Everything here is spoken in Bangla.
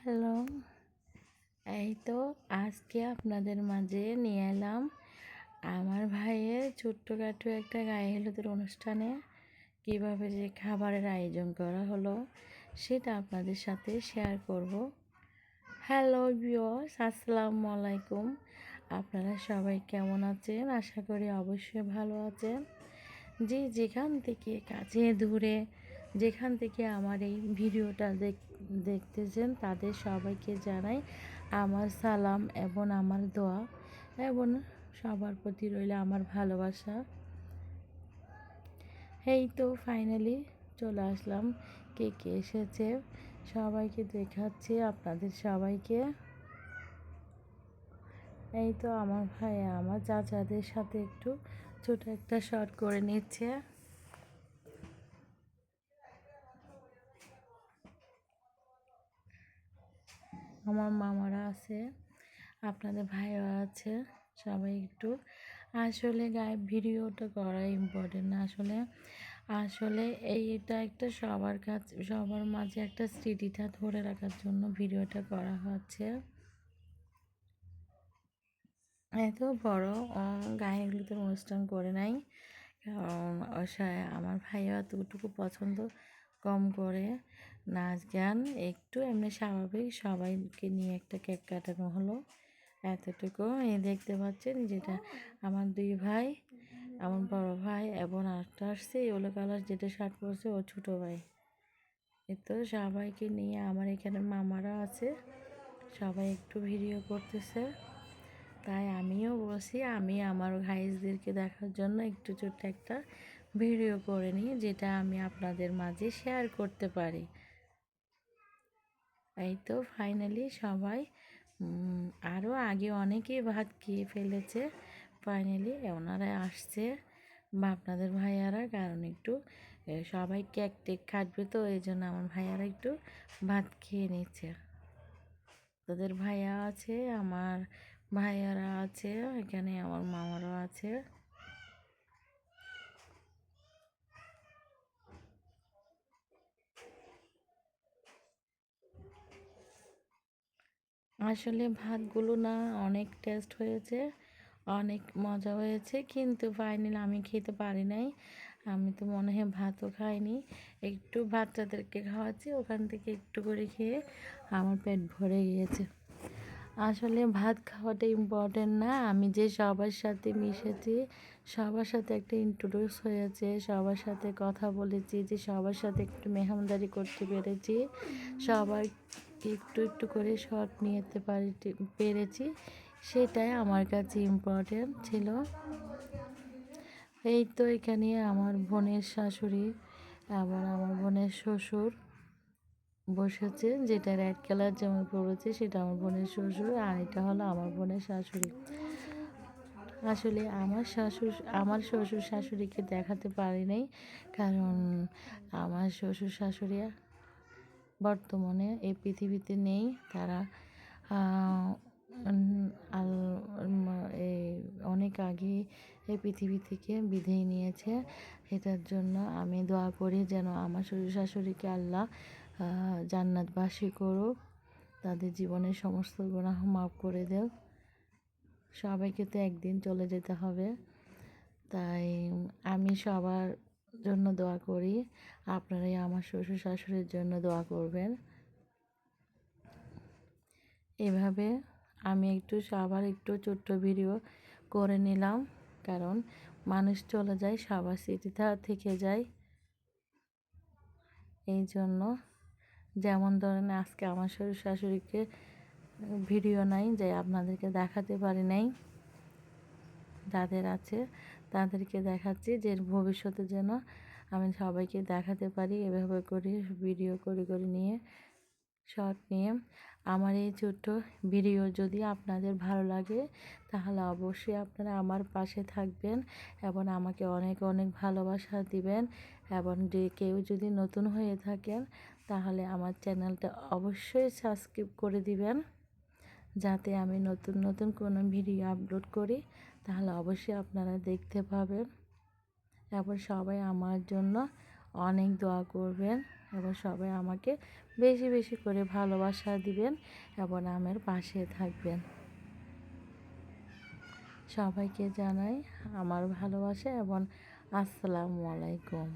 হ্যালো, এই তো আজকে আপনাদের মাঝে নিয়ে এলাম আমার ভাইয়ের ছোট্টখাটো একটা গায়ে হলুদের অনুষ্ঠানে কীভাবে যে খাবারের আয়োজন করা হলো সেটা আপনাদের সাথে শেয়ার করব। হ্যালো ভিউয়ার্স, আসসালামু আলাইকুম। আপনারা সবাই কেমন আছেন? আশা করি অবশ্যই ভালো আছেন। যে যেখান থেকে কাছে দূরে যেখান থেকে আমার এই ভিডিওটা দেখতেছেন তাদের সবাইকে জানাই আমার সালাম এবং আমার দোয়া এবং সবার প্রতি রইল আমার ভালোবাসা। এই তো ফাইনালি চলে আসলাম, কে কে এসেছে সবাইকে দেখাচ্ছি আপনাদের সবাইকে। এই তো আমার ভাই আমার চাচাদের সাথে একটু ছোট একটা শট করে নিচ্ছে। আমার মামারা আছে, আপনাদের ভাইও আছে, সবাই একটু আসলে গায়ে ভিডিওটা করা ইম্পর্টেন্ট না। আসলে আসলে এইটা একটা সবার মাঝে একটা স্মৃতিটা ধরে রাখার জন্য ভিডিওটা করা হচ্ছে। এত বড় গায়ে হলুদের অনুষ্ঠান করে নাই, কারণ আমার ভাইয়া এতটুকু পছন্দ কম করে। নাচ গান একটু এমনি স্বাভাবিক, সবাইকে নিয়ে একটা কেক কাটানো হলো, এতটুকু। এই দেখতে পাচ্ছেন যেটা আমার দুই ভাই, আমার বড় ভাই এবং আরেকটা আসছে ইয়েলো কালার যেটা শার্ট পরছে ও ছোটো ভাই। এ তো সবাইকে নিয়ে আমার এখানে মামারা আছে, সবাই একটু ভিডিও করতেছে। তাই আমিও বলছি আমি আমার ভাইসদেরকে দেখার জন্য একটু ছোট্ট একটা ভিডিও করে নিই, যেটা আমি আপনাদের মাঝে শেয়ার করতে পারি। এই তো ফাইনালি সবাই আরও আগে অনেকেই ভাত খেয়ে ফেলেছে, ফাইনালি ওনারা আসছে বা আপনাদের ভাইয়ারা, কারণ একটু সবাই কেক টেক কাটবে, তো এই জন্য আমার ভাইয়ারা একটু ভাত খেয়ে নিচ্ছে। তাদের ভাইয়া আছে, আমার ভাইয়ারা আছে, এখানে আমার মামারও আছে। আসলে ভাতগুলো না অনেক টেস্ট হয়েছে, অনেক মজা হয়েছে, কিন্তু ফাইনালি আমি খেতে পারি নাই। আমি তো মনে হয় ভাতও খাইনি, একটু বাচ্চাদেরকে খাওয়াচ্ছি, ওখান থেকে একটু করে খেয়ে আমার পেট ভরে গিয়েছে। আসলে ভাত খাওয়াটা ইম্পর্টেন্ট না, আমি যে সবার সাথে মিশেছি, সবার সাথে একটা ইন্ট্রোডিউস হয়েছে, সবার সাথে কথা বলেছি, যে সবার সাথে একটু মেহমানদারি করতে পেরেছি, সবাই একটু একটু করে শট নিতে পেরেছি, সেটাই আমার কাছে ইম্পর্টেন্ট ছিল। এই তো এখানে আমার বোনের শাশুড়ি এবং আমার বোনের শ্বশুর বসেছে, যেটা রেড কালার জামা পরেছে সেটা আমার বোনের শ্বশুর, আর এটা হলো আমার বোনের শাশুড়ি। আসলে আমার শ্বশুর শাশুড়িকে দেখাতে পারি নাই, কারণ আমার শ্বশুর শাশুড়ি বর্তমানে এই পৃথিবীতে নেই। তারা এই অনেক আগে এই পৃথিবী থেকে বিদায় নিয়েছে। এটার জন্য আমি দোয়া করি যেন আমার শ্বশুর শাশুড়িকে আল্লাহ জান্নাতবাসী করুক, তাদের জীবনের সমস্ত গুনাহ মাফ করে দেও। সবাইকে তো একদিন চলে যেতে হবে, তাই আমি সবার জন্য দোয়া করি, আপনারাই আমার শ্বশুর শাশুড়ির জন্য দোয়া করবেন। এভাবে আমি একটু সবার একটু ছোট্ট ভিডিও করে নিলাম, কারণ মানুষ চলে যায়, সবার স্মৃতিটা থেকে যায়। এই জন্য যেমন ধরেন আজকে আমার শ্বশুর শাশুড়িকে ভিডিও নাই, যে আপনাদেরকে দেখাতে পারি নাই, যাদের আছে তাদেরকে দেখাচ্ছি, যে ভবিষ্যতে যেন আমি সবাইকে দেখাতে পারি। এভাবে করে ভিডিও করে নিয়ে শর্ট নিয়ে আমার এই ছোট্ট ভিডিও যদি আপনাদের ভালো লাগে, তাহলে অবশ্যই আপনারা আমার পাশে থাকবেন এবং আমাকে অনেক অনেক ভালোবাসা দিবেন। এবং যে কেউ যদি নতুন হয়ে থাকেন, তাহলে আমার চ্যানেলটা অবশ্যই সাবস্ক্রাইব করে দিবেন, যাতে আমি নতুন নতুন কোনো ভিডিও আপলোড করি, তাহলে অবশ্যই আপনারা দেখতে পাবেন। এবং সবাই আমার জন্য অনেক দোয়া করবেন এবং সবাই আমাকে বেশি বেশি করে ভালোবাসা দিবেন এবং আমার পাশে থাকবেন। সবাইকে জানাই আমার ভালোবাসা এবং আসসালামু আলাইকুম।